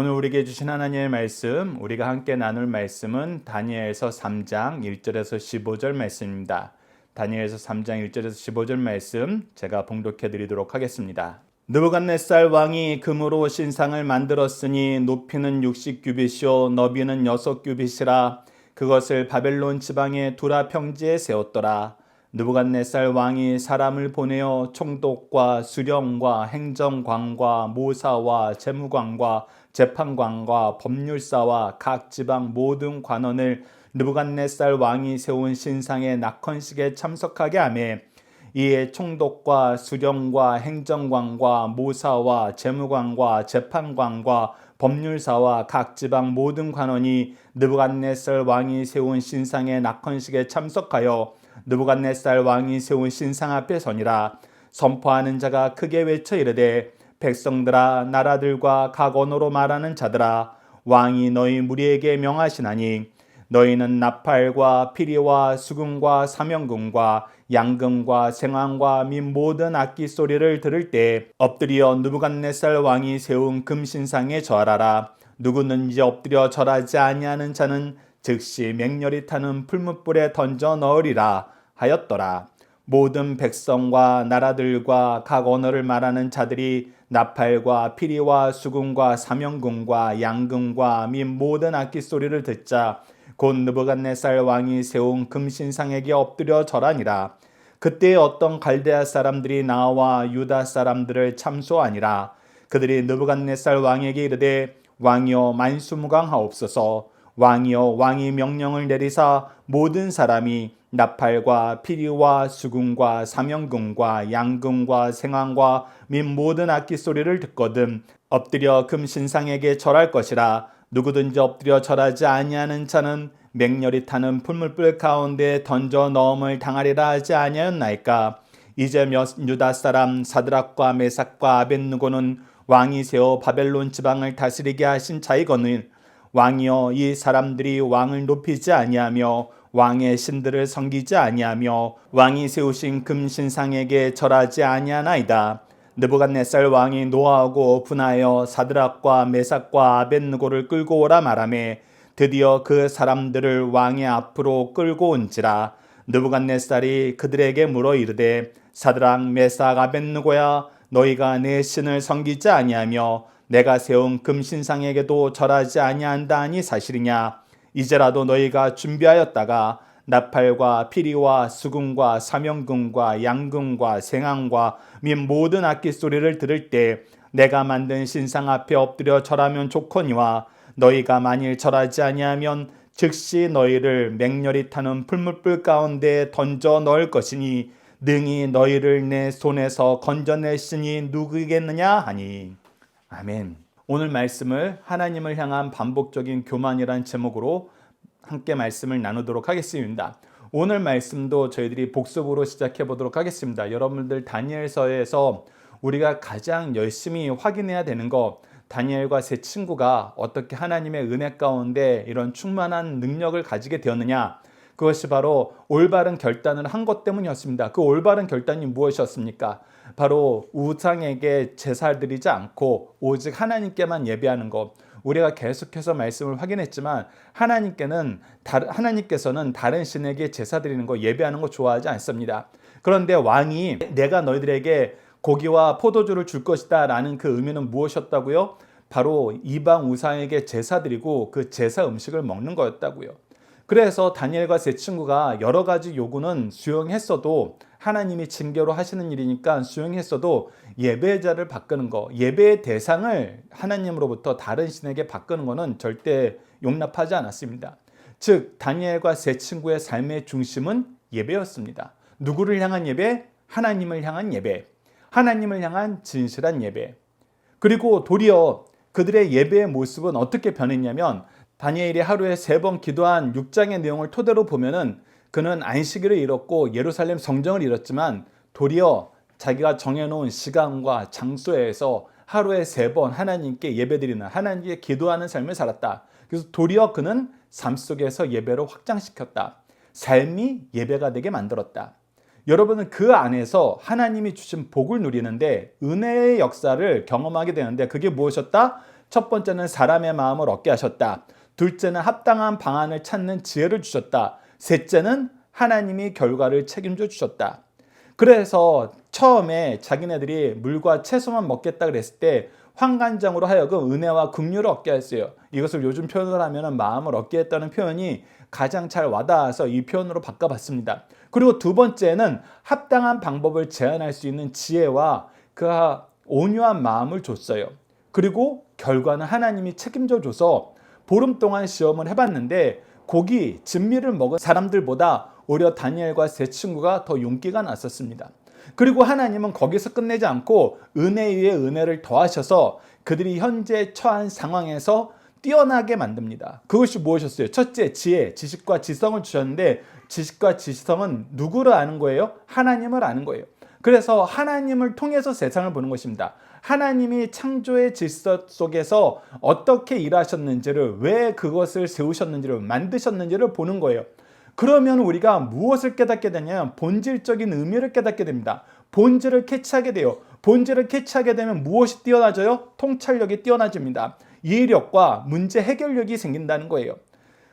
오늘 우리에게 주신 하나님의 말씀, 우리가 함께 나눌 말씀은 다니엘서 3장 1절에서 15절 말씀입니다. 다니엘서 3장 1절에서 15절 말씀 제가 봉독해 드리도록 하겠습니다. 느부갓네살 왕이 금으로 신상을 만들었으니 높이는 60규빗이요 너비는 6규빗이라 그것을 바벨론 지방의 두라 평지에 세웠더라. 느부갓네살 왕이 사람을 보내어 총독과 수령과 행정관과 모사와 재무관과 재판관과 법률사와 각 지방 모든 관원을 느부갓네살 왕이 세운 신상의 낙헌식에 참석하게 하며 이에 총독과 수령과 행정관과 모사와 재무관과 재판관과 법률사와 각 지방 모든 관원이 느부갓네살 왕이 세운 신상의 낙헌식에 참석하여 느부갓네살 왕이 세운 신상 앞에 서니라. 선포하는 자가 크게 외쳐 이르되 백성들아 나라들과 각 언어로 말하는 자들아 왕이 너희 무리에게 명하시나니 너희는 나팔과 피리와 수금과 사명금과 양금과 생황과 및 모든 악기 소리를 들을 때 엎드려 느부갓네살 왕이 세운 금신상에 절하라. 누구든지 엎드려 절하지 아니하는 자는 즉시 맹렬히 타는 풀무불에 던져 넣으리라 하였더라. 모든 백성과 나라들과 각 언어를 말하는 자들이 나팔과 피리와 수금과 사명금과 양금과 및 모든 악기 소리를 듣자 곧 느부갓네살 왕이 세운 금신상에게 엎드려 절하니라. 그때 어떤 갈대아 사람들이 나와 유다 사람들을 참소하니라. 그들이 느부갓네살 왕에게 이르되 왕이여 만수무강하옵소서. 왕이여 왕이 명령을 내리사 모든 사람이 나팔과 피리와 수금과 사명금과 양금과 생황과 및 모든 악기 소리를 듣거든 엎드려 금신상에게 절할 것이라. 누구든지 엎드려 절하지 아니하는 자는 맹렬히 타는 풀물불 가운데 던져 넣음을 당하리라 하지 아니하였나이까. 이제 유다 사람 사드락과 메삭과 아벳느고는 왕이 세워 바벨론 지방을 다스리게 하신 자이거늘 왕이여 이 사람들이 왕을 높이지 아니하며 왕의 신들을 섬기지 아니하며 왕이 세우신 금신상에게 절하지 아니하나이다. 느부갓네살 왕이 노하고 분하여 사드락과 메삭과 아벳느고를 끌고 오라 말하매 드디어 그 사람들을 왕의 앞으로 끌고 온지라. 느부갓네살이 그들에게 물어 이르되 사드락 메삭 아벳느고야 너희가 내 신을 섬기지 아니하며 내가 세운 금신상에게도 절하지 아니한다 하니 사실이냐. 이제라도 너희가 준비하였다가 나팔과 피리와 수금과 사명금과 양금과 생황과 및 모든 악기 소리를 들을 때 내가 만든 신상 앞에 엎드려 절하면 좋거니와 너희가 만일 절하지 아니하면 즉시 너희를 맹렬히 타는 풀무불 가운데 던져 넣을 것이니 능히 너희를 내 손에서 건져낼 신이 누구겠느냐 하니. 아멘. 오늘 말씀을 하나님을 향한 반복적인 교만이란 제목으로 함께 말씀을 나누도록 하겠습니다. 오늘 말씀도 저희들이 복습으로 시작해 보도록 하겠습니다. 여러분들 다니엘서에서 우리가 가장 열심히 확인해야 되는 것, 다니엘과 세 친구가 어떻게 하나님의 은혜 가운데 이런 충만한 능력을 가지게 되었느냐, 그것이 바로 올바른 결단을 한 것 때문이었습니다. 그 올바른 결단이 무엇이었습니까? 바로 우상에게 제사 드리지 않고 오직 하나님께만 예배하는 것. 우리가 계속해서 말씀을 확인했지만 하나님께서는 다른 신에게 제사 드리는 거, 예배하는 거 좋아하지 않습니다. 그런데 왕이 내가 너희들에게 고기와 포도주를 줄 것이다 라는 그 의미는 무엇이었다고요? 바로 이방 우상에게 제사 드리고 그 제사 음식을 먹는 거였다고요. 그래서 다니엘과 세 친구가 여러 가지 요구는 수용했어도, 하나님이 징계로 하시는 일이니까 수용했어도 예배자를 바꾸는 거, 예배의 대상을 하나님으로부터 다른 신에게 바꾸는 것은 절대 용납하지 않았습니다. 즉 다니엘과 세 친구의 삶의 중심은 예배였습니다. 누구를 향한 예배? 하나님을 향한 예배, 하나님을 향한 진실한 예배. 그리고 도리어 그들의 예배의 모습은 어떻게 변했냐면, 다니엘이 하루에 3번 기도한 6장의 내용을 토대로 보면은 그는 안식일을 잃었고 예루살렘 성정을 잃었지만 도리어 자기가 정해놓은 시간과 장소에서 하루에 3번 하나님께 예배드리는, 하나님께 기도하는 삶을 살았다. 그래서 도리어 그는 삶 속에서 예배를 확장시켰다. 삶이 예배가 되게 만들었다. 여러분은 그 안에서 하나님이 주신 복을 누리는데 은혜의 역사를 경험하게 되는데, 그게 무엇이었다? 첫 번째는 사람의 마음을 얻게 하셨다. 둘째는 합당한 방안을 찾는 지혜를 주셨다. 셋째는 하나님이 결과를 책임져 주셨다. 그래서 처음에 자기네들이 물과 채소만 먹겠다 그랬을 때 환관장으로 하여금 은혜와 긍휼을 얻게 했어요. 이것을 요즘 표현을 하면 마음을 얻게 했다는 표현이 가장 잘 와닿아서 이 표현으로 바꿔봤습니다. 그리고 두 번째는 합당한 방법을 제안할 수 있는 지혜와 그 온유한 마음을 줬어요. 그리고 결과는 하나님이 책임져 줘서 보름 동안 시험을 해봤는데 고기, 진미를 먹은 사람들보다 오히려 다니엘과 세 친구가 더 용기가 났었습니다. 그리고 하나님은 거기서 끝내지 않고 은혜 위에 은혜를 더하셔서 그들이 현재 처한 상황에서 뛰어나게 만듭니다. 그것이 무엇이었어요? 첫째, 지혜, 지식과 지성을 주셨는데 지식과 지성은 누구를 아는 거예요? 하나님을 아는 거예요. 그래서 하나님을 통해서 세상을 보는 것입니다. 하나님이 창조의 질서 속에서 어떻게 일하셨는지를, 왜 그것을 세우셨는지를, 만드셨는지를 보는 거예요. 그러면 우리가 무엇을 깨닫게 되냐면 본질적인 의미를 깨닫게 됩니다. 본질을 캐치하게 돼요. 본질을 캐치하게 되면 무엇이 뛰어나져요? 통찰력이 뛰어나집니다. 이해력과 문제 해결력이 생긴다는 거예요.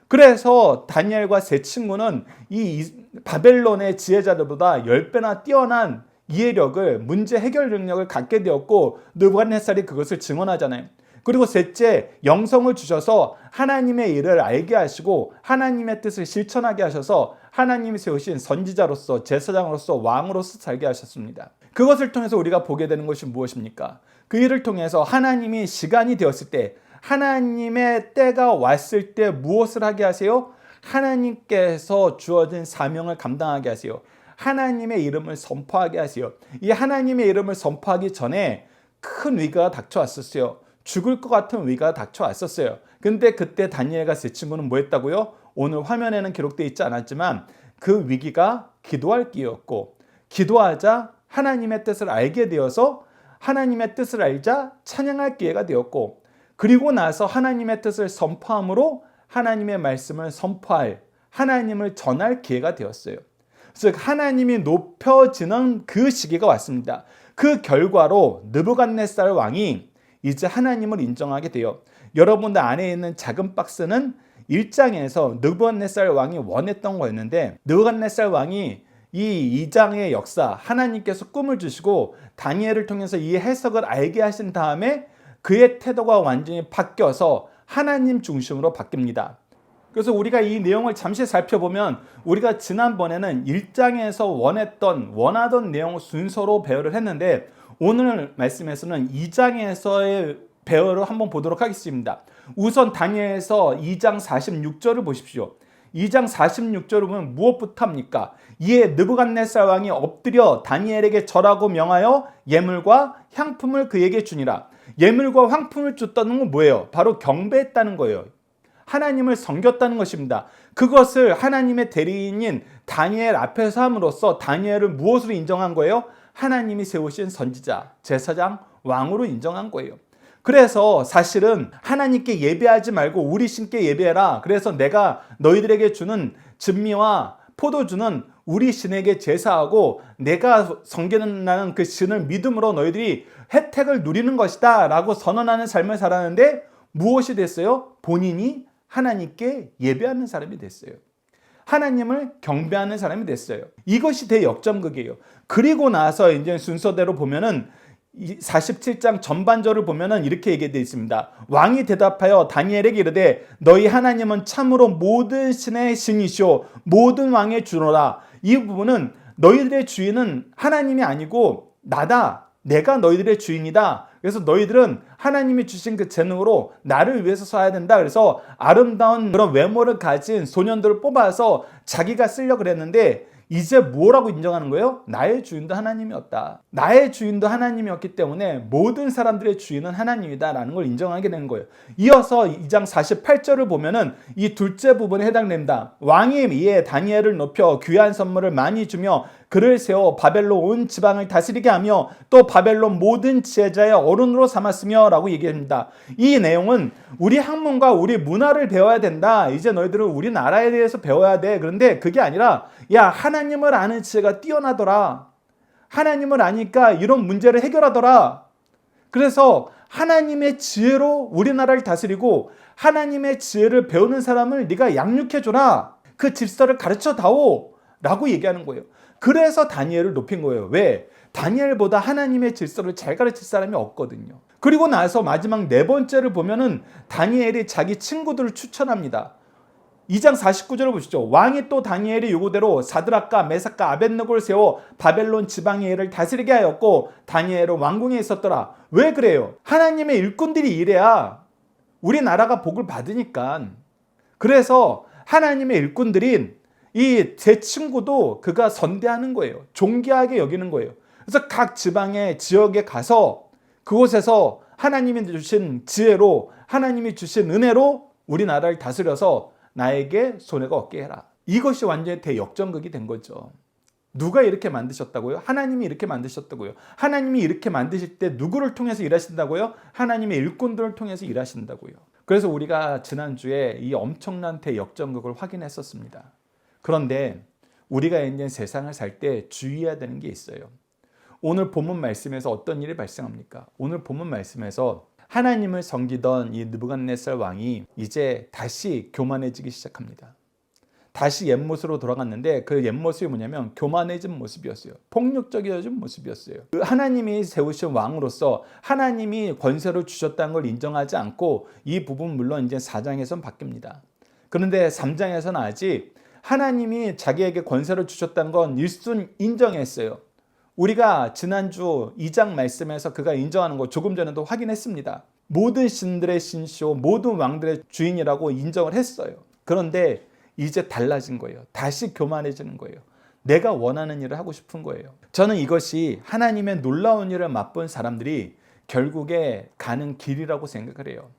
그래서 다니엘과 세 친구는 이 바벨론의 지혜자들보다 10배나 뛰어난 이해력을, 문제 해결 능력을 갖게 되었고 느부갓네살이 그것을 증언하잖아요. 그리고 셋째, 영성을 주셔서 하나님의 일을 알게 하시고 하나님의 뜻을 실천하게 하셔서 하나님이 세우신 선지자로서, 제사장으로서, 왕으로서 살게 하셨습니다. 그것을 통해서 우리가 보게 되는 것이 무엇입니까? 그 일을 통해서 하나님이 시간이 되었을 때, 하나님의 때가 왔을 때 무엇을 하게 하세요? 하나님께서 주어진 사명을 감당하게 하세요. 하나님의 이름을 선포하게 하세요. 이 하나님의 이름을 선포하기 전에 큰 위기가 닥쳐왔었어요. 죽을 것 같은 위기가 닥쳐왔었어요. 근데 그때 다니엘과 세 친구는 뭐 했다고요? 오늘 화면에는 기록되어 있지 않았지만 그 위기가 기도할 기회였고, 기도하자 하나님의 뜻을 알게 되어서 하나님의 뜻을 알자 찬양할 기회가 되었고, 그리고 나서 하나님의 뜻을 선포함으로 하나님의 말씀을 선포할, 하나님을 전할 기회가 되었어요. 즉 하나님이 높여지는 그 시기가 왔습니다. 그 결과로 느부갓네살 왕이 이제 하나님을 인정하게 돼요. 여러분들 안에 있는 작은 박스는 1장에서 느부갓네살 왕이 원했던 거였는데, 느부갓네살 왕이 이 2장의 역사, 하나님께서 꿈을 주시고 다니엘을 통해서 이 해석을 알게 하신 다음에 그의 태도가 완전히 바뀌어서 하나님 중심으로 바뀝니다. 그래서 우리가 이 내용을 잠시 살펴보면 우리가 지난번에는 1장에서 원하던 내용 순서로 배열을 했는데 오늘 말씀에서는 2장에서의 배열을 한번 보도록 하겠습니다. 우선 다니엘서 2장 46절을 보십시오. 2장 46절을 보면 무엇부터 합니까? 이에 느부갓네살 왕이 엎드려 다니엘에게 절하고 명하여 예물과 향품을 그에게 주니라. 예물과 향품을 줬다는 건 뭐예요? 바로 경배했다는 거예요. 하나님을 섬겼다는 것입니다. 그것을 하나님의 대리인인 다니엘 앞에서 함으로써 다니엘을 무엇으로 인정한 거예요? 하나님이 세우신 선지자, 제사장, 왕으로 인정한 거예요. 그래서 사실은 하나님께 예배하지 말고 우리 신께 예배해라. 그래서 내가 너희들에게 주는 진미와 포도주는 우리 신에게 제사하고 내가 섬기는 그 신을 믿음으로 너희들이 혜택을 누리는 것이다 라고 선언하는 삶을 살았는데 무엇이 됐어요? 본인이 하나님께 예배하는 사람이 됐어요. 하나님을 경배하는 사람이 됐어요. 이것이 대역전극이에요. 그리고 나서 이제 순서대로 보면은 47장 전반절을 보면은 이렇게 얘기되어 있습니다. 왕이 대답하여 다니엘에게 이르되 너희 하나님은 참으로 모든 신의 신이시오 모든 왕의 주노라. 이 부분은 너희들의 주인은 하나님이 아니고 나다. 내가 너희들의 주인이다. 그래서 너희들은 하나님이 주신 그 재능으로 나를 위해서 써야 된다. 그래서 아름다운 그런 외모를 가진 소년들을 뽑아서 자기가 쓰려고 그랬는데 이제 뭐라고 인정하는 거예요? 나의 주인도 하나님이었다. 나의 주인도 하나님이었기 때문에 모든 사람들의 주인은 하나님이다 라는 걸 인정하게 되는 거예요. 이어서 2장 48절을 보면은 이 둘째 부분에 해당됩니다. 왕이 이에 다니엘을 높여 귀한 선물을 많이 주며 그를 세워 바벨론 온 지방을 다스리게 하며 또 바벨론 모든 지혜자의 어른으로 삼았으며 라고 얘기합니다. 이 내용은 우리 학문과 우리 문화를 배워야 된다. 이제 너희들은 우리나라에 대해서 배워야 돼. 그런데 그게 아니라 야 하나님을 아는 지혜가 뛰어나더라. 하나님을 아니까 이런 문제를 해결하더라. 그래서 하나님의 지혜로 우리나라를 다스리고 하나님의 지혜를 배우는 사람을 네가 양육해줘라. 그 질서를 가르쳐다오 라고 얘기하는 거예요. 그래서 다니엘을 높인 거예요. 왜? 다니엘보다 하나님의 질서를 잘 가르칠 사람이 없거든요. 그리고 나서 마지막 네 번째를 보면은 다니엘이 자기 친구들을 추천합니다. 2장 49절을 보시죠. 왕이 또 다니엘의 요구대로 사드락과 메삭과 아벳느고를 세워 바벨론 지방의 일을 다스리게 하였고 다니엘은 왕궁에 있었더라. 왜 그래요? 하나님의 일꾼들이 이래야 우리나라가 복을 받으니까. 그래서 하나님의 일꾼들인 이 제 친구도 그가 선대하는 거예요. 존귀하게 여기는 거예요. 그래서 각 지방의 지역에 가서 그곳에서 하나님이 주신 지혜로 하나님이 주신 은혜로 우리나라를 다스려서 나에게 손해가 없게 해라. 이것이 완전히 대역전극이 된 거죠. 누가 이렇게 만드셨다고요? 하나님이 이렇게 만드셨다고요. 하나님이 이렇게 만드실 때 누구를 통해서 일하신다고요? 하나님의 일꾼들을 통해서 일하신다고요. 그래서 우리가 지난주에 이 엄청난 대역전극을 확인했었습니다. 그런데 우리가 이제 세상을 살 때 주의해야 되는 게 있어요. 오늘 본문 말씀에서 어떤 일이 발생합니까? 오늘 본문 말씀에서 하나님을 섬기던 이 느부갓네살 왕이 이제 다시 교만해지기 시작합니다. 다시 옛모습으로 돌아갔는데 그 옛모습이 뭐냐면 교만해진 모습이었어요. 폭력적이어진 모습이었어요. 그 하나님이 세우신 왕으로서 하나님이 권세를 주셨다는 걸 인정하지 않고 이 부분 물론 이제 4장에서는 바뀝니다. 그런데 3장에서는 아직 하나님이 자기에게 권세를 주셨다는 건 일순 인정했어요. 우리가 지난주 2장 말씀에서 그가 인정하는 거 조금 전에도 확인했습니다. 모든 신들의 신시오, 모든 왕들의 주인이라고 인정을 했어요. 그런데 이제 달라진 거예요. 다시 교만해지는 거예요. 내가 원하는 일을 하고 싶은 거예요. 저는 이것이 하나님의 놀라운 일을 맛본 사람들이 결국에 가는 길이라고 생각을 해요.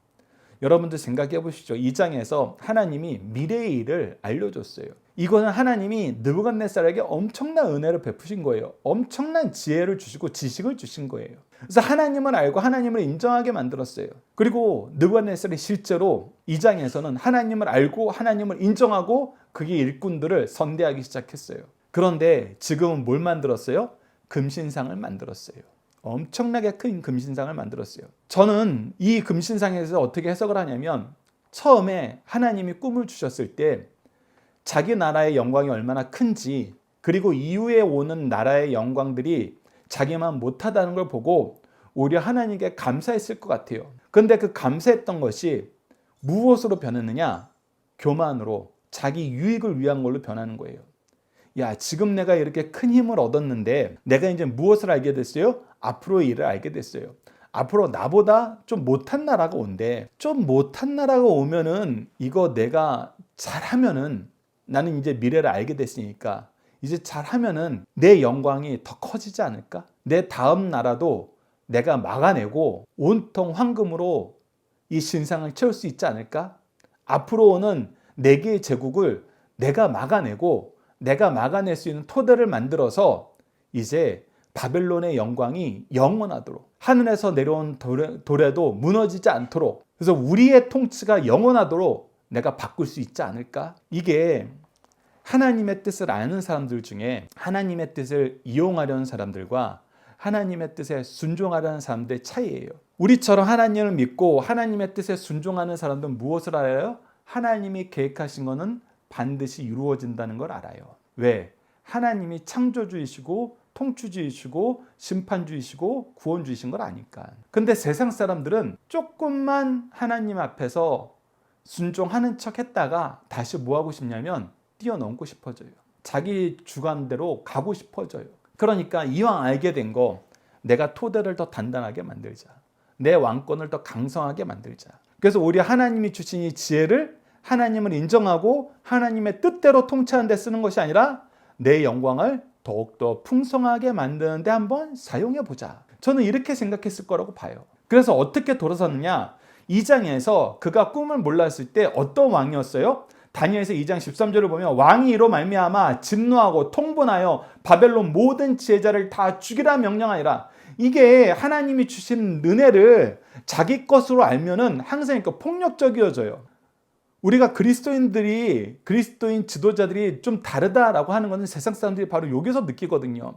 여러분들 생각해 보시죠. 2장에서 하나님이 미래의 일을 알려줬어요. 이거는 하나님이 느부갓네살에게 엄청난 은혜를 베푸신 거예요. 엄청난 지혜를 주시고 지식을 주신 거예요. 그래서 하나님을 알고 하나님을 인정하게 만들었어요. 그리고 느부갓네살이 실제로 2장에서는 하나님을 알고 하나님을 인정하고 그의 일꾼들을 선대하기 시작했어요. 그런데 지금은 뭘 만들었어요? 금신상을 만들었어요. 엄청나게 큰 금신상을 만들었어요. 저는 이 금신상에서 어떻게 해석을 하냐면 처음에 하나님이 꿈을 주셨을 때 자기 나라의 영광이 얼마나 큰지 그리고 이후에 오는 나라의 영광들이 자기만 못하다는 걸 보고 오히려 하나님께 감사했을 것 같아요. 그런데 그 감사했던 것이 무엇으로 변했느냐? 교만으로 자기 유익을 위한 걸로 변하는 거예요. 야, 지금 내가 이렇게 큰 힘을 얻었는데 내가 이제 무엇을 알게 됐어요? 앞으로의 일을 알게 됐어요. 앞으로 나보다 좀 못한 나라가 온대. 좀 못한 나라가 오면은 이거 내가 잘하면은 나는 이제 미래를 알게 됐으니까 이제 잘하면은 내 영광이 더 커지지 않을까? 내 다음 나라도 내가 막아내고 온통 황금으로 이 신상을 채울 수 있지 않을까? 앞으로 오는 4개의 제국을 내가 막아내고 내가 막아낼 수 있는 토대를 만들어서 이제 바벨론의 영광이 영원하도록 하늘에서 내려온 도래도 무너지지 않도록 그래서 우리의 통치가 영원하도록 내가 바꿀 수 있지 않을까? 이게 하나님의 뜻을 아는 사람들 중에 하나님의 뜻을 이용하려는 사람들과 하나님의 뜻에 순종하려는 사람들의 차이예요. 우리처럼 하나님을 믿고 하나님의 뜻에 순종하는 사람들은 무엇을 알아요? 하나님이 계획하신 것은 반드시 이루어진다는 걸 알아요. 왜? 하나님이 창조주이시고 통치주이시고 심판주이시고 구원주이신 걸 아니까. 근데 세상 사람들은 조금만 하나님 앞에서 순종하는 척 했다가 다시 뭐 하고 싶냐면 뛰어넘고 싶어져요. 자기 주관대로 가고 싶어져요. 그러니까 이왕 알게 된 거 내가 토대를 더 단단하게 만들자. 내 왕권을 더 강성하게 만들자. 그래서 오히려 하나님이 주신 이 지혜를 하나님을 인정하고 하나님의 뜻대로 통치하는 데 쓰는 것이 아니라 내 영광을 더욱더 풍성하게 만드는 데 한번 사용해 보자. 저는 이렇게 생각했을 거라고 봐요. 그래서 어떻게 돌아섰느냐? 2장에서 그가 꿈을 몰랐을 때 어떤 왕이었어요? 다니엘서 2장 13절을 보면 왕이 이로 말미암아 진노하고 통분하여 바벨론 모든 지혜자를 다 죽이라 명령하니라. 이게 하나님이 주신 은혜를 자기 것으로 알면은 항상 이렇게 폭력적이어져요. 우리가 그리스도인 지도자들이 좀 다르다라고 하는 것은 세상 사람들이 바로 여기서 느끼거든요.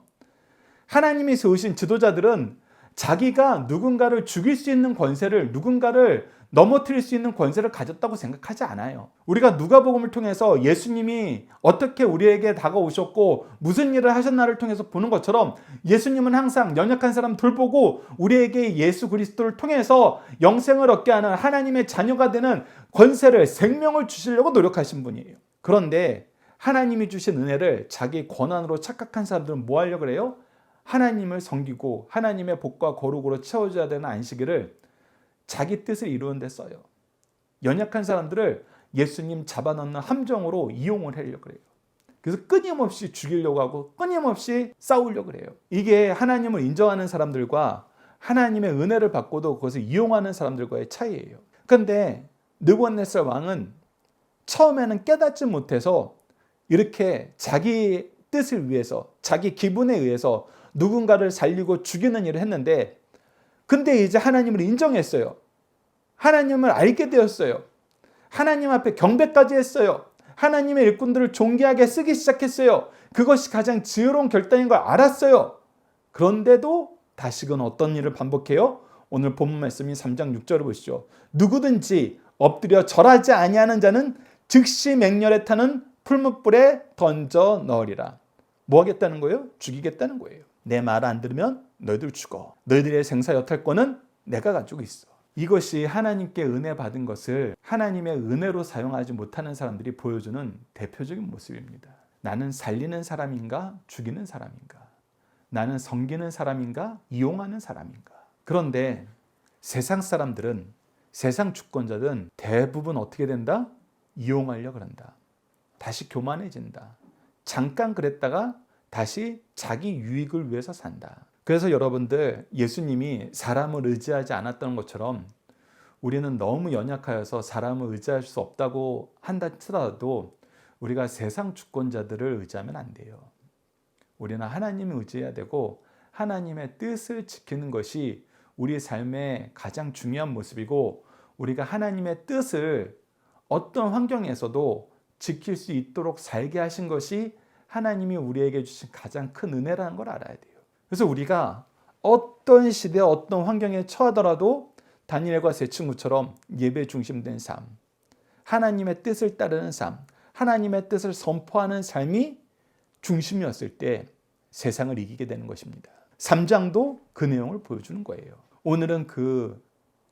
하나님이 세우신 지도자들은 자기가 누군가를 죽일 수 있는 권세를, 누군가를 넘어뜨릴 수 있는 권세를 가졌다고 생각하지 않아요. 우리가 누가복음을 통해서 예수님이 어떻게 우리에게 다가오셨고 무슨 일을 하셨나를 통해서 보는 것처럼 예수님은 항상 연약한 사람 돌보고 우리에게 예수 그리스도를 통해서 영생을 얻게 하는 하나님의 자녀가 되는 권세를, 생명을 주시려고 노력하신 분이에요. 그런데 하나님이 주신 은혜를 자기 권한으로 착각한 사람들은 뭐 하려고 그래요? 하나님을 섬기고 하나님의 복과 거룩으로 채워줘야 되는 안식일을 자기 뜻을 이루는 데 써요. 연약한 사람들을 예수님 잡아넣는 함정으로 이용을 하려고 그래요. 그래서 끊임없이 죽이려고 하고 끊임없이 싸우려고 그래요. 이게 하나님을 인정하는 사람들과 하나님의 은혜를 받고도 그것을 이용하는 사람들과의 차이예요. 그런데 느부갓네살 왕은 처음에는 깨닫지 못해서 이렇게 자기 뜻을 위해서, 자기 기분에 의해서 누군가를 살리고 죽이는 일을 했는데, 근데 이제 하나님을 인정했어요. 하나님을 알게 되었어요. 하나님 앞에 경배까지 했어요. 하나님의 일꾼들을 존귀하게 쓰기 시작했어요. 그것이 가장 지혜로운 결단인 걸 알았어요. 그런데도 다시금 어떤 일을 반복해요? 오늘 본문 말씀이 3장 6절을 보시죠. 누구든지 엎드려 절하지 아니하는 자는 즉시 맹렬에 타는 풀무불에 던져 넣으리라. 뭐 하겠다는 거예요? 죽이겠다는 거예요. 내 말 안 들으면 너희들 죽어. 너희들의 생사 여탈권은 내가 가지고 있어. 이것이 하나님께 은혜 받은 것을 하나님의 은혜로 사용하지 못하는 사람들이 보여주는 대표적인 모습입니다. 나는 살리는 사람인가? 죽이는 사람인가? 나는 섬기는 사람인가? 이용하는 사람인가? 그런데 세상 사람들은, 세상 주권자들은 대부분 어떻게 된다? 이용하려고 한다. 다시 교만해진다. 잠깐 그랬다가 다시 자기 유익을 위해서 산다. 그래서 여러분들, 예수님이 사람을 의지하지 않았던 것처럼 우리는 너무 연약하여서 사람을 의지할 수 없다고 한다 치더라도 우리가 세상 주권자들을 의지하면 안 돼요. 우리는 하나님을 의지해야 되고 하나님의 뜻을 지키는 것이 우리 삶의 가장 중요한 모습이고, 우리가 하나님의 뜻을 어떤 환경에서도 지킬 수 있도록 살게 하신 것이 하나님이 우리에게 주신 가장 큰 은혜라는 걸 알아야 돼요. 그래서 우리가 어떤 시대, 어떤 환경에 처하더라도 다니엘과 세 친구처럼 예배 중심된 삶, 하나님의 뜻을 따르는 삶, 하나님의 뜻을 선포하는 삶이 중심이었을 때 세상을 이기게 되는 것입니다. 3장도 그 내용을 보여주는 거예요. 오늘은 그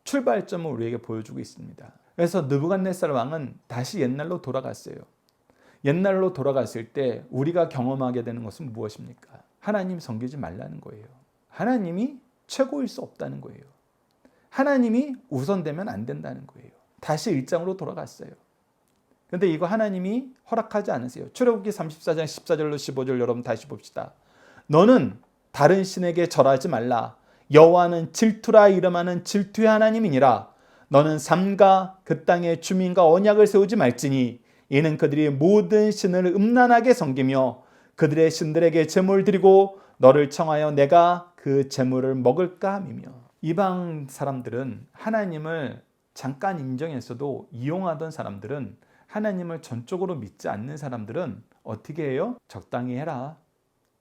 출발점을 우리에게 보여주고 있습니다. 그래서 느부갓네살 왕은 다시 옛날로 돌아갔어요. 옛날로 돌아갔을 때 우리가 경험하게 되는 것은 무엇입니까? 하나님 섬기지 말라는 거예요. 하나님이 최고일 수 없다는 거예요. 하나님이 우선되면 안 된다는 거예요. 다시 일장으로 돌아갔어요. 그런데 이거 하나님이 허락하지 않으세요. 출애굽기 34장 14절로 15절 여러분 다시 봅시다. 너는 다른 신에게 절하지 말라. 여호와는 질투라 이름하는 질투의 하나님이니라. 너는 삼가 그 땅의 주민과 언약을 세우지 말지니 이는 그들이 모든 신을 음란하게 섬기며 그들의 신들에게 제물을 드리고 너를 청하여 내가 그 제물을 먹을까 함이며. 이방 사람들은 하나님을 잠깐 인정했어도 이용하던 사람들은, 하나님을 전적으로 믿지 않는 사람들은 어떻게 해요? 적당히 해라.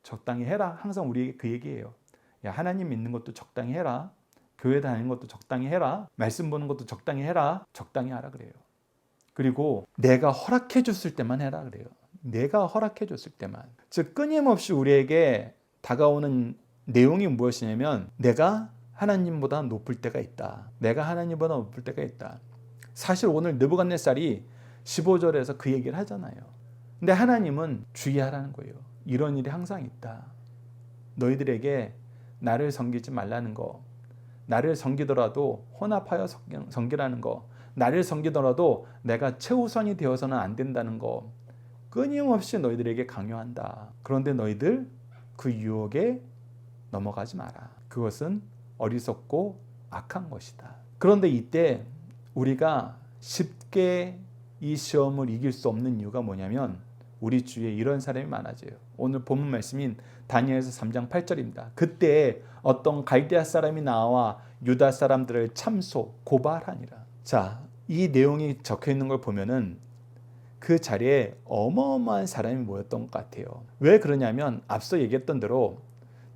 적당히 해라. 항상 우리에게 그 얘기예요. 야, 하나님 믿는 것도 적당히 해라. 교회 다니는 것도 적당히 해라. 말씀 보는 것도 적당히 해라. 적당히 하라 그래요. 그리고 내가 허락해 줬을 때만 해라 그래요. 내가 허락해 줬을 때만. 즉 끊임없이 우리에게 다가오는 내용이 무엇이냐면, 내가 하나님보다 높을 때가 있다. 내가 하나님보다 높을 때가 있다. 사실 오늘 느부갓네살이 15절에서 그 얘기를 하잖아요. 근데 하나님은 주의하라는 거예요. 이런 일이 항상 있다. 너희들에게 나를 섬기지 말라는 거, 나를 섬기더라도 혼합하여 섬기라는 거, 나를 섬기더라도 내가 최우선이 되어서는 안 된다는 거 끊임없이 너희들에게 강요한다. 그런데 너희들 그 유혹에 넘어가지 마라. 그것은 어리석고 악한 것이다. 그런데 이때 우리가 쉽게 이 시험을 이길 수 없는 이유가 뭐냐면, 우리 주위에 이런 사람이 많아져요. 오늘 본문 말씀인 다니엘서 3장 8절입니다. 그때 어떤 갈대아 사람이 나와 유다 사람들을 참소 고발하니라. 자, 이 내용이 적혀 있는 걸 보면은 그 자리에 어마어마한 사람이 모였던 것 같아요. 왜 그러냐면 앞서 얘기했던 대로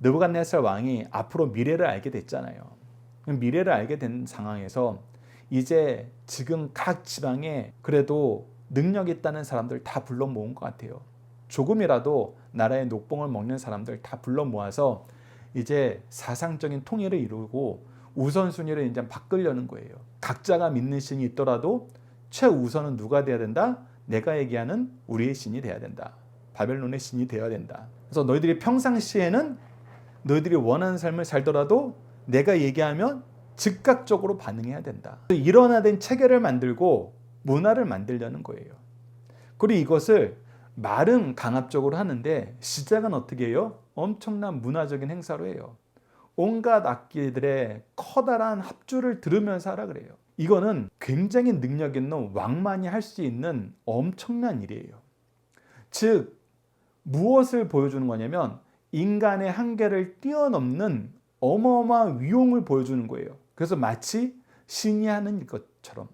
느부갓네살 왕이 앞으로 미래를 알게 됐잖아요. 미래를 알게 된 상황에서 이제 지금 각 지방에 그래도 능력 있다는 사람들 다 불러 모은 것 같아요. 조금이라도 나라의 녹봉을 먹는 사람들 다 불러 모아서 이제 사상적인 통일을 이루고 우선순위를 이제 바꾸려는 거예요. 각자가 믿는 신이 있더라도 최우선은 누가 돼야 된다? 내가 얘기하는 우리의 신이 돼야 된다. 바벨론의 신이 되어야 된다. 그래서 너희들이 평상시에는 너희들이 원하는 삶을 살더라도 내가 얘기하면 즉각적으로 반응해야 된다. 일원화된 체계를 만들고 문화를 만들려는 거예요. 그리고 이것을 말은 강압적으로 하는데 시작은 어떻게 해요? 엄청난 문화적인 행사로 해요. 온갖 악기들의 커다란 합주를 들으면서 하라 그래요. 이거는 굉장히 능력 있는 왕만이 할 수 있는 엄청난 일이에요. 즉 무엇을 보여주는 거냐면 인간의 한계를 뛰어넘는 어마어마한 위용을 보여주는 거예요. 그래서 마치 신이 하는 것처럼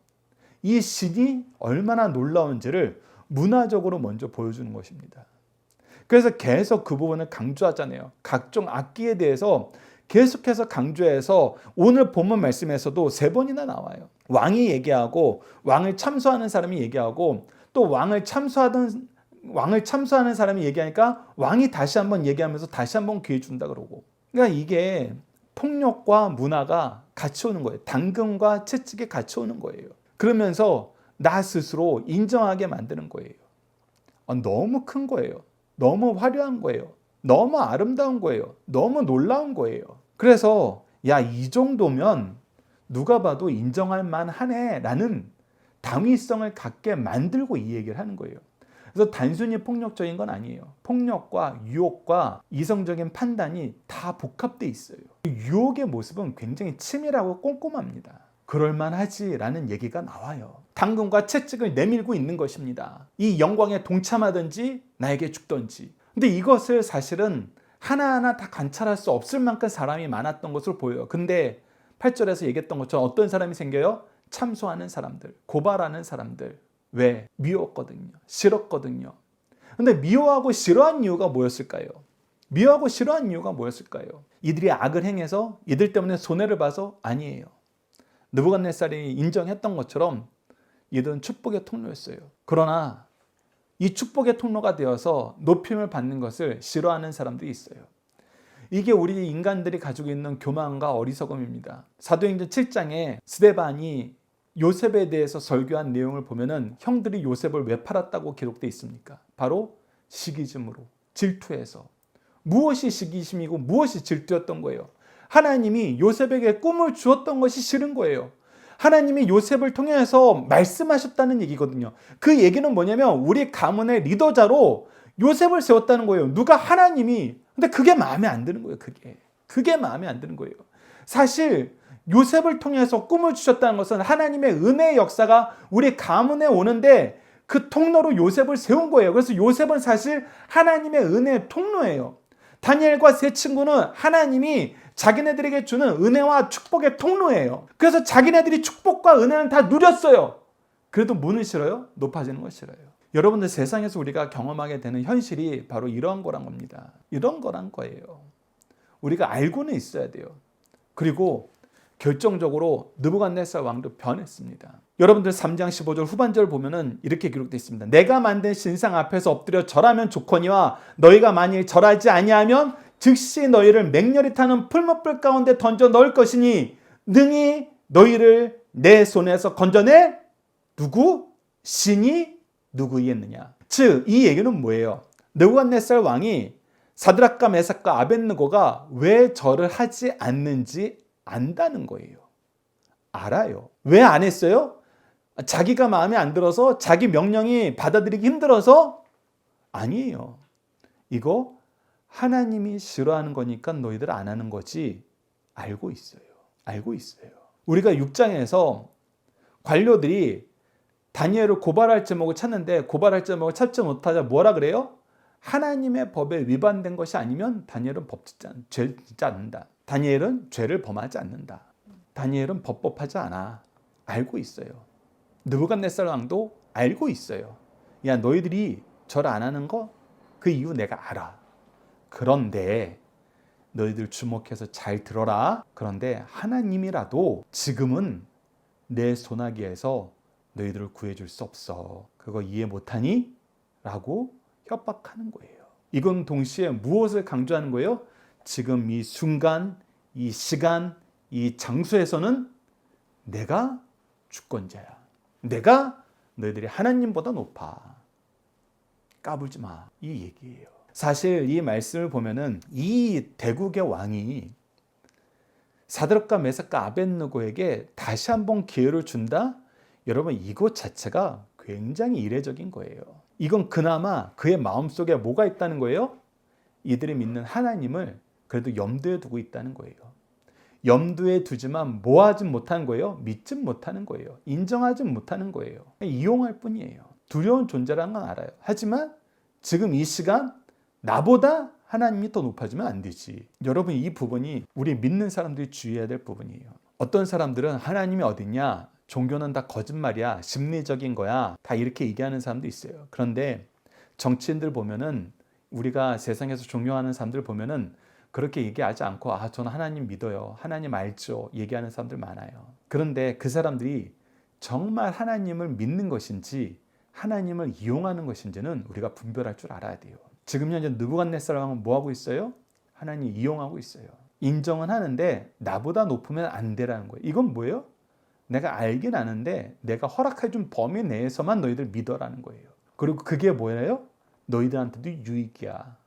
이 신이 얼마나 놀라운지를 문화적으로 먼저 보여주는 것입니다. 그래서 계속 그 부분을 강조하잖아요. 각종 악기에 대해서 계속해서 강조해서 오늘 본문 말씀에서도 3번이나 나와요. 왕이 얘기하고 왕을 참소하는 사람이 얘기하고 또 왕을 참소하는 사람이 얘기하니까 왕이 다시 한번 얘기하면서 다시 한번 기회 준다 그러고. 그러니까 이게 폭력과 문화가 같이 오는 거예요. 당근과 채찍이 같이 오는 거예요. 그러면서 나 스스로 인정하게 만드는 거예요. 너무 큰 거예요. 너무 화려한 거예요. 너무 아름다운 거예요. 너무 놀라운 거예요. 그래서 야, 이 정도면 누가 봐도 인정할 만하네 라는 당위성을 갖게 만들고 이 얘기를 하는 거예요. 그래서 단순히 폭력적인 건 아니에요. 폭력과 유혹과 이성적인 판단이 다 복합돼 있어요. 유혹의 모습은 굉장히 치밀하고 꼼꼼합니다. 그럴만하지라는 얘기가 나와요. 당근과 채찍을 내밀고 있는 것입니다. 이 영광에 동참하든지 나에게 죽든지. 근데 이것을 사실은 하나하나 다 관찰할 수 없을 만큼 사람이 많았던 것으로 보여요. 근데 8절에서 얘기했던 것처럼 어떤 사람이 생겨요? 참소하는 사람들, 고발하는 사람들. 왜? 미웠거든요. 싫었거든요. 근데 미워하고 싫어한 이유가 뭐였을까요? 미워하고 싫어한 이유가 뭐였을까요? 이들이 악을 행해서 이들 때문에 손해를 봐서? 아니에요. 느부갓네살이 인정했던 것처럼 이들은 축복의 통로였어요. 그러나 이 축복의 통로가 되어서 높임을 받는 것을 싫어하는 사람들이 있어요. 이게 우리 인간들이 가지고 있는 교만과 어리석음입니다. 사도행전 7장에 스데반이 요셉에 대해서 설교한 내용을 보면은 형들이 요셉을 왜 팔았다고 기록되어 있습니까? 바로 시기심으로, 질투해서. 무엇이 시기심이고 무엇이 질투였던 거예요? 하나님이 요셉에게 꿈을 주었던 것이 싫은 거예요. 하나님이 요셉을 통해서 말씀하셨다는 얘기거든요. 그 얘기는 뭐냐면 우리 가문의 리더자로 요셉을 세웠다는 거예요. 누가? 하나님이. 근데 그게 마음에 안 드는 거예요. 그게 마음에 안 드는 거예요. 사실 요셉을 통해서 꿈을 주셨다는 것은 하나님의 은혜의 역사가 우리 가문에 오는데 그 통로로 요셉을 세운 거예요. 그래서 요셉은 사실 하나님의 은혜의 통로예요. 다니엘과 세 친구는 하나님이 자기네들에게 주는 은혜와 축복의 통로예요. 그래서 자기네들이 축복과 은혜는 다 누렸어요. 그래도 뭐는 싫어요? 높아지는 거 싫어요. 여러분들 세상에서 우리가 경험하게 되는 현실이 바로 이런 거란 겁니다. 이런 거란 거예요. 우리가 알고는 있어야 돼요. 그리고 결정적으로 느부갓네살 왕도 변했습니다. 여러분들 3장 15절 후반절 보면은 이렇게 기록되어 있습니다. 내가 만든 신상 앞에서 엎드려 절하면 좋거니와 너희가 만일 절하지 아니하면 즉시 너희를 맹렬히 타는 풀무불 가운데 던져 넣을 것이니 능히 너희를 내 손에서 건져내 누구? 신이 누구이겠느냐. 즉 이 얘기는 뭐예요? 느부갓네살 왕이 사드락과 메삭과 아벳느고가 왜 절을 하지 않는지 안다는 거예요. 알아요. 왜 안 했어요? 자기가 마음에 안 들어서? 자기 명령이 받아들이기 힘들어서? 아니에요. 이거 하나님이 싫어하는 거니까 너희들 안 하는 거지. 알고 있어요. 알고 있어요. 우리가 6장에서 관료들이 다니엘을 고발할 제목을 찾는데 고발할 제목을 찾지 못하자 뭐라 그래요? 하나님의 법에 위반된 것이 아니면 다니엘은 죄 짓지 않는다. 다니엘은 죄를 범하지 않는다. 다니엘은 법법하지 않아. 알고 있어요. 느부갓네살 왕도 알고 있어요. 야, 너희들이 절 안 하는 거 그 이유 내가 알아. 그런데 너희들 주목해서 잘 들어라. 그런데 하나님이라도 지금은 내 손아귀에서 너희들을 구해줄 수 없어. 그거 이해 못하니? 라고 협박하는 거예요. 이건 동시에 무엇을 강조하는 거예요? 지금 이 순간, 이 시간, 이 장소에서는 내가 주권자야. 내가 너희들이 하나님보다 높아. 까불지 마. 이 얘기예요. 사실 이 말씀을 보면은 이 대국의 왕이 사드락과 메삭과 아벳느고에게 다시 한번 기회를 준다? 여러분, 이것 자체가 굉장히 이례적인 거예요. 이건 그나마 그의 마음속에 뭐가 있다는 거예요? 이들이 믿는 하나님을 그래도 염두에 두고 있다는 거예요. 염두에 두지만 뭐 하진 못하는 거예요? 믿진 못하는 거예요. 인정하진 못하는 거예요. 이용할 뿐이에요. 두려운 존재라는 건 알아요. 하지만 지금 이 시간 나보다 하나님이 더 높아지면 안 되지. 여러분, 이 부분이 우리 믿는 사람들이 주의해야 될 부분이에요. 어떤 사람들은 하나님이 어딨냐? 종교는 다 거짓말이야. 심리적인 거야. 다 이렇게 얘기하는 사람도 있어요. 그런데 정치인들 보면은, 우리가 세상에서 존경하는 사람들 보면은 그렇게 얘기하지 않고 저는 하나님 믿어요. 하나님 알죠. 얘기하는 사람들 많아요. 그런데 그 사람들이 정말 하나님을 믿는 것인지 하나님을 이용하는 것인지는 우리가 분별할 줄 알아야 돼요. 지금 현재 느부갓네살 왕은 뭐 하고 있어요? 하나님 이용하고 있어요. 인정은 하는데 나보다 높으면 안 되라는 거예요. 이건 뭐예요? 내가 알긴 아는데 내가 허락해준 범위 내에서만 너희들 믿어라는 거예요. 그리고 그게 뭐예요? 너희들한테도 유익이야.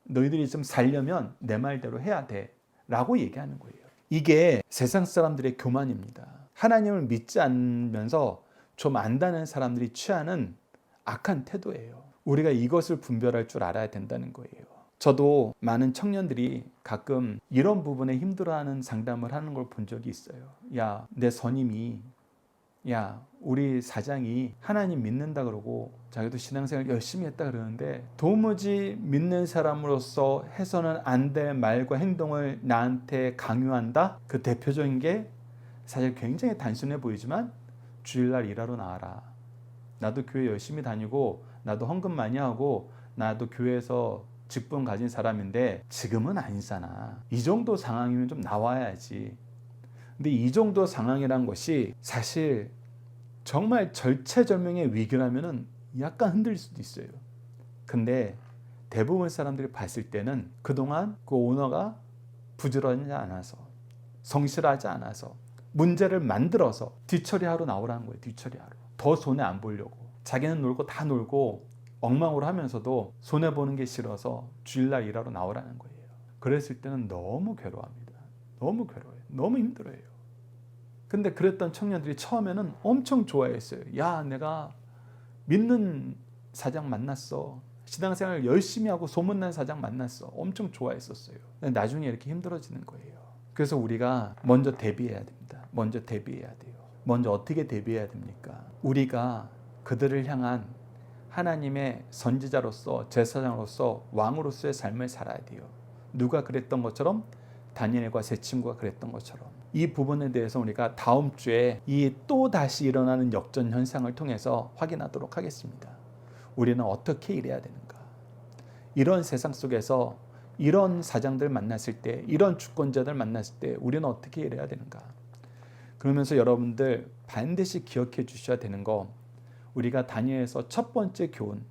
너희들이 좀 살려면 내 말대로 해야 돼. 라고 얘기하는 거예요. 이게 세상 사람들의 교만입니다. 하나님을 믿지 않으면서 좀 안다는 사람들이 취하는 악한 태도예요. 우리가 이것을 분별할 줄 알아야 된다는 거예요. 저도 많은 청년들이 가끔 이런 부분에 힘들어하는 상담을 하는 걸 본 적이 있어요. 야, 내 선임이, 야, 우리 사장이 하나님 믿는다 그러고 자기도 신앙생활 열심히 했다 그러는데 도무지 믿는 사람으로서 해서는 안 될 말과 행동을 나한테 강요한다? 그 대표적인 게 사실 굉장히 단순해 보이지만 주일날 일하러 나와라. 나도 교회 열심히 다니고 나도 헌금 많이 하고 나도 교회에서 직분 가진 사람인데 지금은 아니잖아. 이 정도 상황이면 좀 나와야지. 근데 이 정도 상황이란 것이 사실 정말 절체절명의 위기라면은 약간 흔들릴 수도 있어요. 근데 대부분 사람들이 봤을 때는 그동안 그 오너가 부지런하지 않아서, 성실하지 않아서, 문제를 만들어서 뒤처리하러 나오라는 거예요. 뒤처리하러. 더 손해 안 보려고. 자기는 놀고 다 놀고 엉망으로 하면서도 손해보는 게 싫어서 주일날 일하러 나오라는 거예요. 그랬을 때는 너무 괴로워합니다. 너무 괴로워요. 너무 힘들어요. 근데 그랬던 청년들이 처음에는 엄청 좋아했어요. 야, 내가 믿는 사장 만났어. 신앙생활 열심히 하고 소문난 사장 만났어. 엄청 좋아했었어요. 근데 나중에 이렇게 힘들어지는 거예요. 그래서 우리가 먼저 대비해야 됩니다. 먼저 대비해야 돼요. 먼저 어떻게 대비해야 됩니까? 우리가 그들을 향한 하나님의 선지자로서, 제사장으로서, 왕으로서의 삶을 살아야 돼요. 누가 그랬던 것처럼? 다니엘과 세 친구가 그랬던 것처럼. 이 부분에 대해서 우리가 다음 주에 이 또 다시 일어나는 역전 현상을 통해서 확인하도록 하겠습니다. 우리는 어떻게 일해야 되는가? 이런 세상 속에서 이런 사장들 만났을 때, 이런 주권자들 만났을 때 우리는 어떻게 일해야 되는가? 그러면서 여러분들 반드시 기억해 주셔야 되는 거, 우리가 다니엘에서 첫 번째 교훈,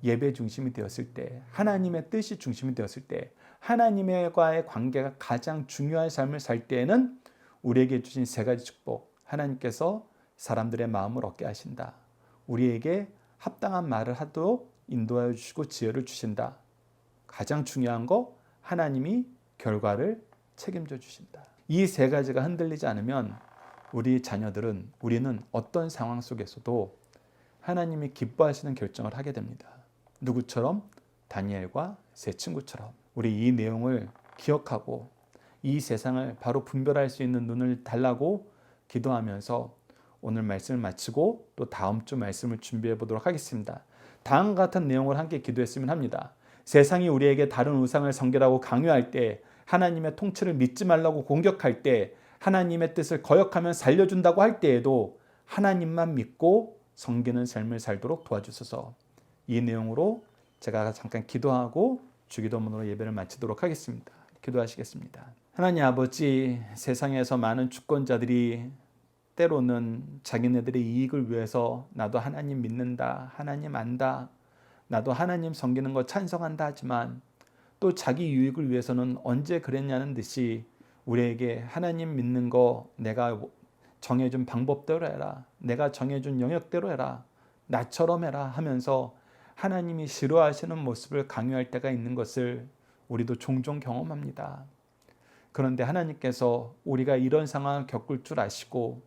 예배 중심이 되었을 때, 하나님의 뜻이 중심이 되었을 때, 하나님과의 관계가 가장 중요한 삶을 살 때에는 우리에게 주신 세 가지 축복, 하나님께서 사람들의 마음을 얻게 하신다. 우리에게 합당한 말을 하도록 인도하여 주시고 지혜를 주신다. 가장 중요한 거, 하나님이 결과를 책임져 주신다. 이 세 가지가 흔들리지 않으면 우리는 어떤 상황 속에서도 하나님이 기뻐하시는 결정을 하게 됩니다. 누구처럼? 다니엘과 세 친구처럼. 우리 이 내용을 기억하고 이 세상을 바로 분별할 수 있는 눈을 달라고 기도하면서 오늘 말씀을 마치고 또 다음 주 말씀을 준비해 보도록 하겠습니다. 다음과 같은 내용을 함께 기도했으면 합니다. 세상이 우리에게 다른 우상을 섬기라고 강요할 때, 하나님의 통치를 믿지 말라고 공격할 때, 하나님의 뜻을 거역하면 살려준다고 할 때에도 하나님만 믿고 섬기는 삶을 살도록 도와주소서. 이 내용으로 제가 잠깐 기도하고 주기도문으로 예배를 마치도록 하겠습니다. 기도하시겠습니다. 하나님 아버지, 세상에서 많은 주권자들이 때로는 자기네들의 이익을 위해서 나도 하나님 믿는다, 하나님 안다, 나도 하나님 섬기는 거 찬성한다 하지만 또 자기 유익을 위해서는 언제 그랬냐는 듯이 우리에게 하나님 믿는 거 내가 정해준 방법대로 해라, 내가 정해준 영역대로 해라, 나처럼 해라 하면서 하나님이 싫어하시는 모습을 강요할 때가 있는 것을 우리도 종종 경험합니다. 그런데 하나님께서 우리가 이런 상황을 겪을 줄 아시고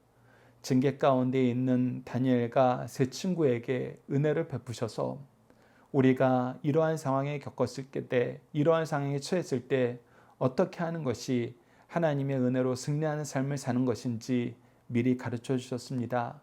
징계 가운데 있는 다니엘과 세 친구에게 은혜를 베푸셔서 우리가 이러한 상황에 겪었을 때, 이러한 상황에 처했을 때 어떻게 하는 것이 하나님의 은혜로 승리하는 삶을 사는 것인지 미리 가르쳐 주셨습니다.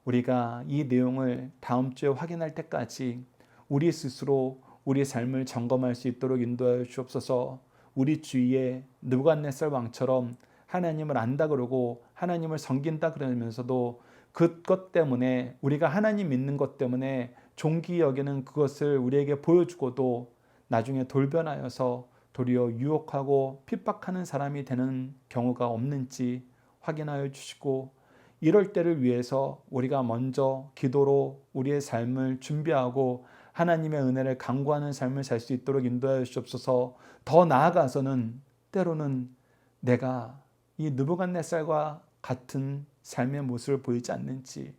우리가 이 내용을 다음 주에 확인할 때까지 우리 스스로 우리 삶을 점검할 수 있도록 인도하여 주옵소서. 우리 주위에 느부갓네살 왕처럼 하나님을 안다 그러고 하나님을 섬긴다 그러면서도 그것 때문에, 우리가 하나님 믿는 것 때문에 종기 여기는 그것을 우리에게 보여주고도 나중에 돌변하여서 도리어 유혹하고 핍박하는 사람이 되는 경우가 없는지 확인하여 주시고, 이럴 때를 위해서 우리가 먼저 기도로 우리의 삶을 준비하고 하나님의 은혜를 간구하는 삶을 살 수 있도록 인도하여 주옵소서. 더 나아가서는 때로는 내가 이 느부갓네살과 같은 삶의 모습을 보이지 않는지,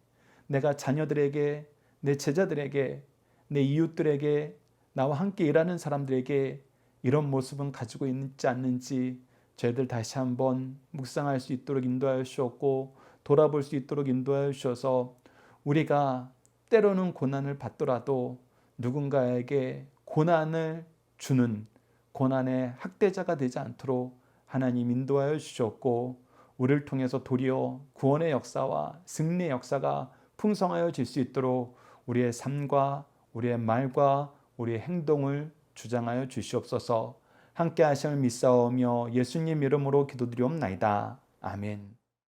내가 자녀들에게, 내 제자들에게, 내 이웃들에게, 나와 함께 일하는 사람들에게 이런 모습은 가지고 있지 않는지 저희들 다시 한번 묵상할 수 있도록 인도하여 주셨고 돌아볼 수 있도록 인도하여 주셔서 우리가 때로는 고난을 받더라도 누군가에게 고난을 주는 고난의 학대자가 되지 않도록 하나님 인도하여 주셨고, 우리를 통해서 도리어 구원의 역사와 승리의 역사가 풍성하여질 수 있도록 우리의 삶과 우리의 말과 우리의 행동을 주장하여 주시옵소서. 함께 하심을 믿사오며 예수님 이름으로 기도드리옵나이다. 아멘.